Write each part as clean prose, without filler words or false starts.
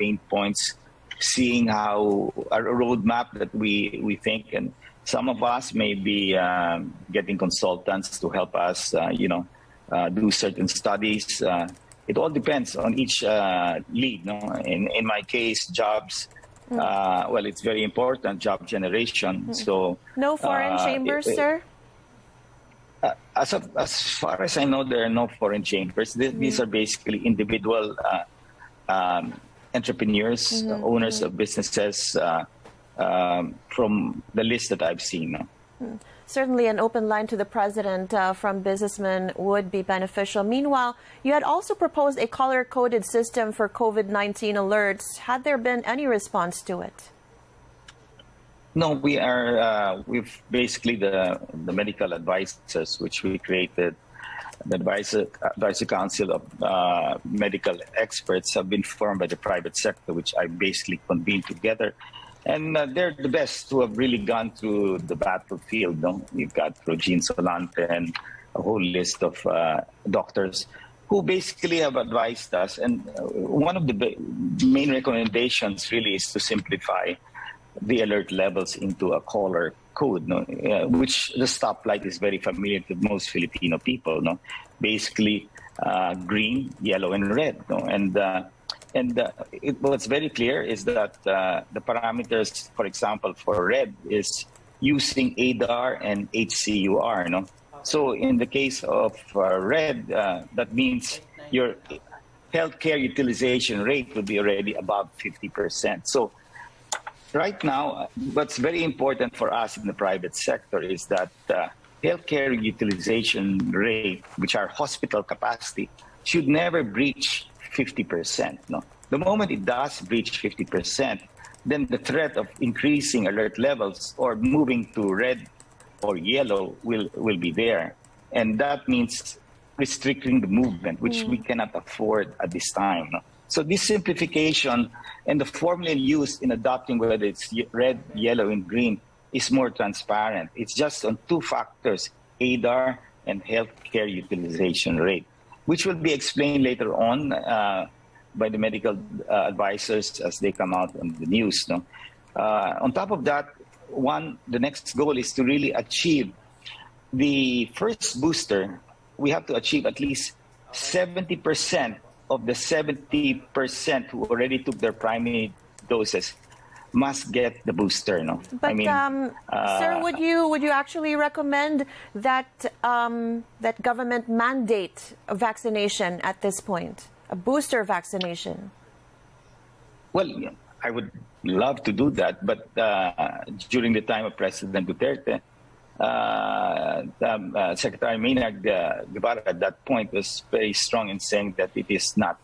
pain points, seeing how a roadmap that we think, and some of us may be getting consultants to help us, do certain studies. It all depends on each lead. No? In my case, jobs. Well, it's very important, job generation. So no foreign chambers, sir? As far as I know, there are no foreign chambers. These are basically individual entrepreneurs, owners of businesses from the list that I've seen. Certainly an open line to the president from businessmen would be beneficial. Meanwhile, you had also proposed a color-coded system for COVID-19 alerts. Had there been any response to it? No, we've basically the medical advisors, which we created, the advisory council of medical experts have been formed by the private sector, which I basically convened together. And they're the best who have really gone through the battlefield. No? We've got Regine Solante and a whole list of doctors who basically have advised us. And one of the main recommendations really is to simplify the alert levels into a color code, no? Which the stoplight is very familiar to most Filipino people. No? Basically, green, yellow, and red. No? What's very clear is that the parameters, for example, for red is using ADAR and HCUR. No? So in the case of red, that means your healthcare utilization rate would be already above 50%. So right now, what's very important for us in the private sector is that healthcare utilization rate, which are hospital capacity, should never breach 50%. No? The moment it does breach 50%, then the threat of increasing alert levels or moving to red or yellow will be there. And that means restricting the movement, which we cannot afford at this time. No? So this simplification and the formula used in adopting whether it's red, yellow, and green is more transparent. It's just on two factors, ADAR and healthcare utilization rate, which will be explained later on by the medical advisors as they come out on the news. No? On top of that, the next goal is to really achieve the first booster. We have to achieve at least 70% of the 70% who already took their primary doses must get the booster. No? But sir, would you actually recommend that that government mandate a vaccination at this point, a booster vaccination? Well, I would love to do that, but during the time of President Duterte, Secretary Maynard Guevara at that point was very strong in saying that it is not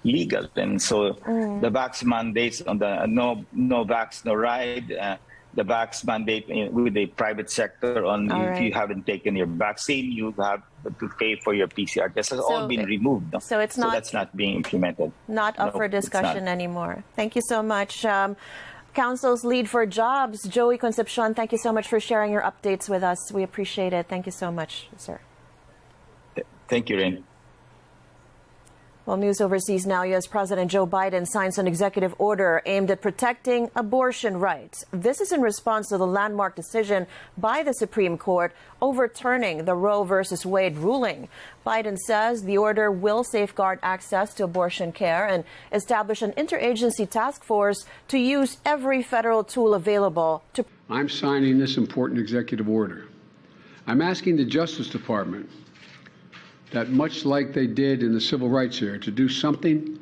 legal, and so the vax mandates on the no vax, no ride, the vax mandate with the private sector on if you haven't taken your vaccine, you have to pay for your PCR test has all been removed. No? So that's not being implemented. Not up for discussion anymore. Thank you so much. Council's lead for jobs, Joey Concepcion, thank you so much for sharing your updates with us. We appreciate it. Thank you so much, sir. Thank you, Rain. Well, news overseas now. U.S. President Joe Biden signs an executive order aimed at protecting abortion rights. This is in response to the landmark decision by the Supreme Court overturning the Roe v. Wade ruling. Biden says the order will safeguard access to abortion care and establish an interagency task force to use every federal tool available to... I'm signing this important executive order. I'm asking the Justice Department that, much like they did in the civil rights era, to do something